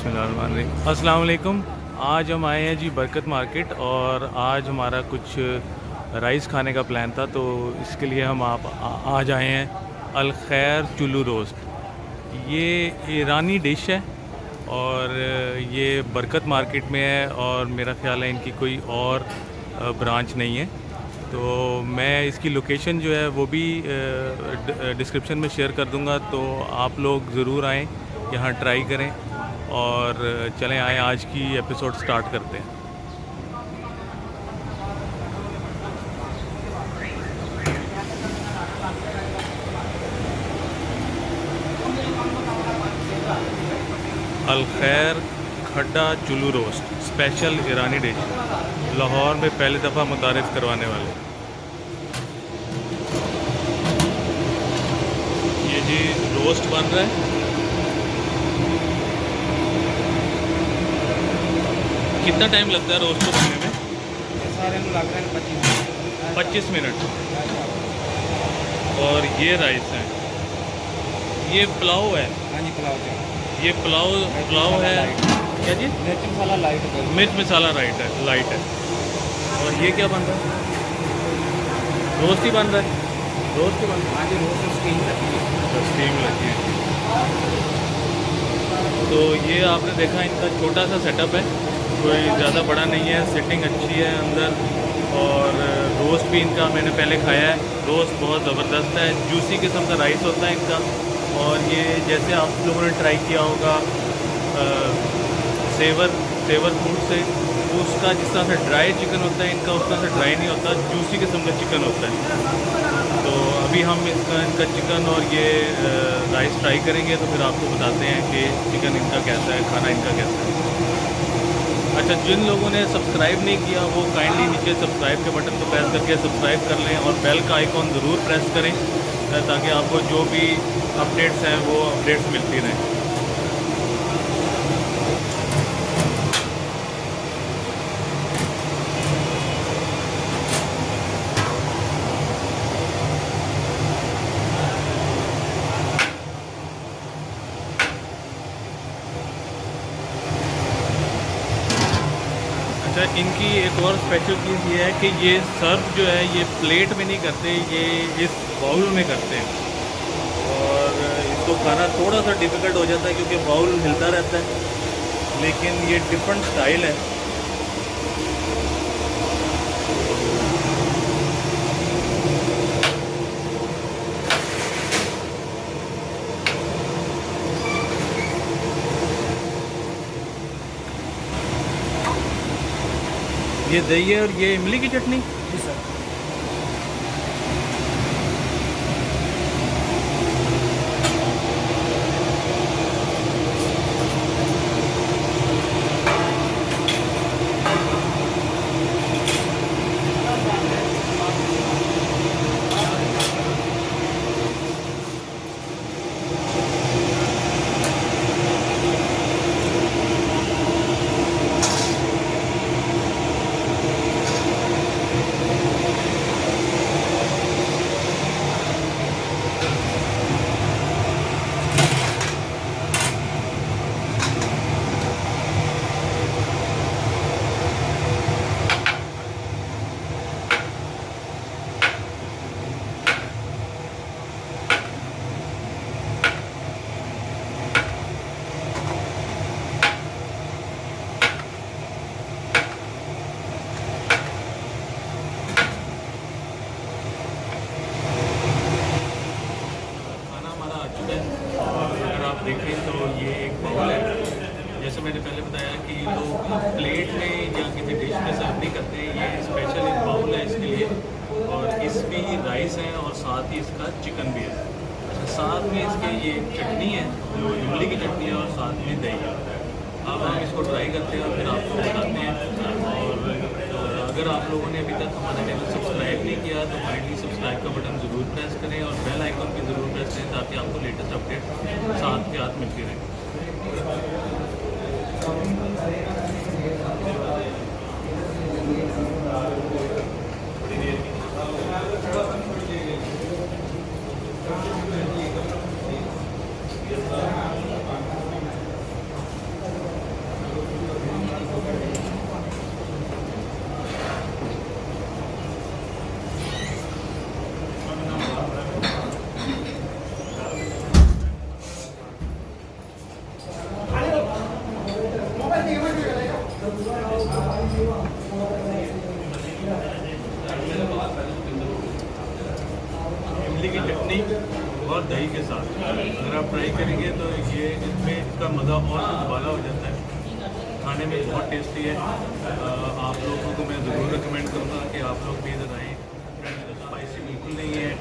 बिस्मिल्लाहिर्रहमानिर्रहीम। अस्सलाम वालेकुम। आज हम आए हैं जी बरकत मार्केट और आज हमारा कुछ राइस खाने का प्लान था, तो इसके लिए हम आज आए हैं अल खैर चुल्लू रोस्ट। ये ईरानी डिश है और ये बरकत मार्केट में है और मेरा ख़्याल है इनकी कोई और ब्रांच नहीं है। तो मैं इसकी लोकेशन जो है वो भी डिस्क्रिप्शन में शेयर कर दूंगा, तो आप लोग ज़रूर आएँ, यहाँ ट्राई करें और चलें आए आज की एपिसोड स्टार्ट करते हैं। अल खैर खड्डा चुल्लू रोस्ट स्पेशल ईरानी डिश, लाहौर में पहली दफ़ा मुतारिफ़ करवाने वाले। ये जी रोस्ट बन रहा है। कितना टाइम लगता है रोस्ट को बनने में? सारे में लग रहे हैं 25 मिनट। और ये राइस है, ये पुलाव है। हाँ जी, पुलाव है। ये पुलाव है। क्या जी? मिर्च मसाला लाइट है। मिर्च मसाला लाइट है। और ये क्या बन रहा है? रोस्ट ही बन रहा है। रोस्ट ही बन रहा है। हाँ जी, रोस्ट स्टीम लगी है। स्टीम लगी है। तो ये आपने देखा इनका छोटा सा सेटअप है, कोई ज़्यादा बड़ा नहीं है। सिटिंग अच्छी है अंदर और रोस्ट भी इनका मैंने पहले खाया है। रोस्ट बहुत ज़बरदस्त है, जूसी किस्म का राइस होता है इनका। और ये जैसे आप लोगों ने ट्राई किया होगा सेवर फूड से, उसका जिस तरह से ड्राई चिकन होता है इनका उस तरह से ड्राई नहीं होता, जूसी किस्म का चिकन होता है। तो अभी हम इनका चिकन और ये राइस ट्राई करेंगे, तो फिर आपको बताते हैं कि चिकन इनका कैसा है, खाना इनका कैसा है। अच्छा, जिन लोगों ने सब्सक्राइब नहीं किया वो काइंडली नीचे सब्सक्राइब के बटन को प्रेस करके सब्सक्राइब कर लें और बेल का आइकॉन ज़रूर प्रेस करें, ताकि आपको जो भी अपडेट्स हैं वो अपडेट्स मिलती रहें। अच्छा, इनकी एक और स्पेशल चीज़ ये है कि ये सर्व जो है ये प्लेट में नहीं करते, ये इस बाउल में करते हैं। और इसको खाना थोड़ा सा डिफ़िकल्ट हो जाता है क्योंकि बाउल हिलता रहता है, लेकिन ये डिफरेंट स्टाइल है। ये दही है और ये इमली की चटनी। जी सर। देखें तो ये एक बाउल है। जैसे मैंने पहले बताया कि लोग प्लेट में या किसी डिश में सर्व नहीं करते, ये स्पेशल एक बाउल है इसके लिए। और इसमें ही राइस है और साथ ही इसका चिकन भी है। अच्छा, साथ में इसके ये चटनी है जो इमली की चटनी है और साथ में दही है। अब हम इसको ट्राई करते हैं और फिर आपको बताते हैं। और अगर आप लोगों ने अभी तक हमारा चैनल सब्सक्राइब नहीं किया तो काइंडली सब्सक्राइब का बटन ज़रूर प्रेस करें और बेल आइकन भी ज़रूर प्रेस करें, ताकि आपको लेटेस्ट अपडेट साथ के साथ मिलती रहे। इमली की चटनी और दही के साथ अगर आप ट्राई करेंगे तो ये इसमें इसका मज़ा और दुबारा हो जाता है। खाने में बहुत टेस्टी है। आप लोगों को मैं ज़रूर रिकमेंड करूँगा कि आप लोग भी इधर आएँ। स्पाइसी बिल्कुल नहीं है,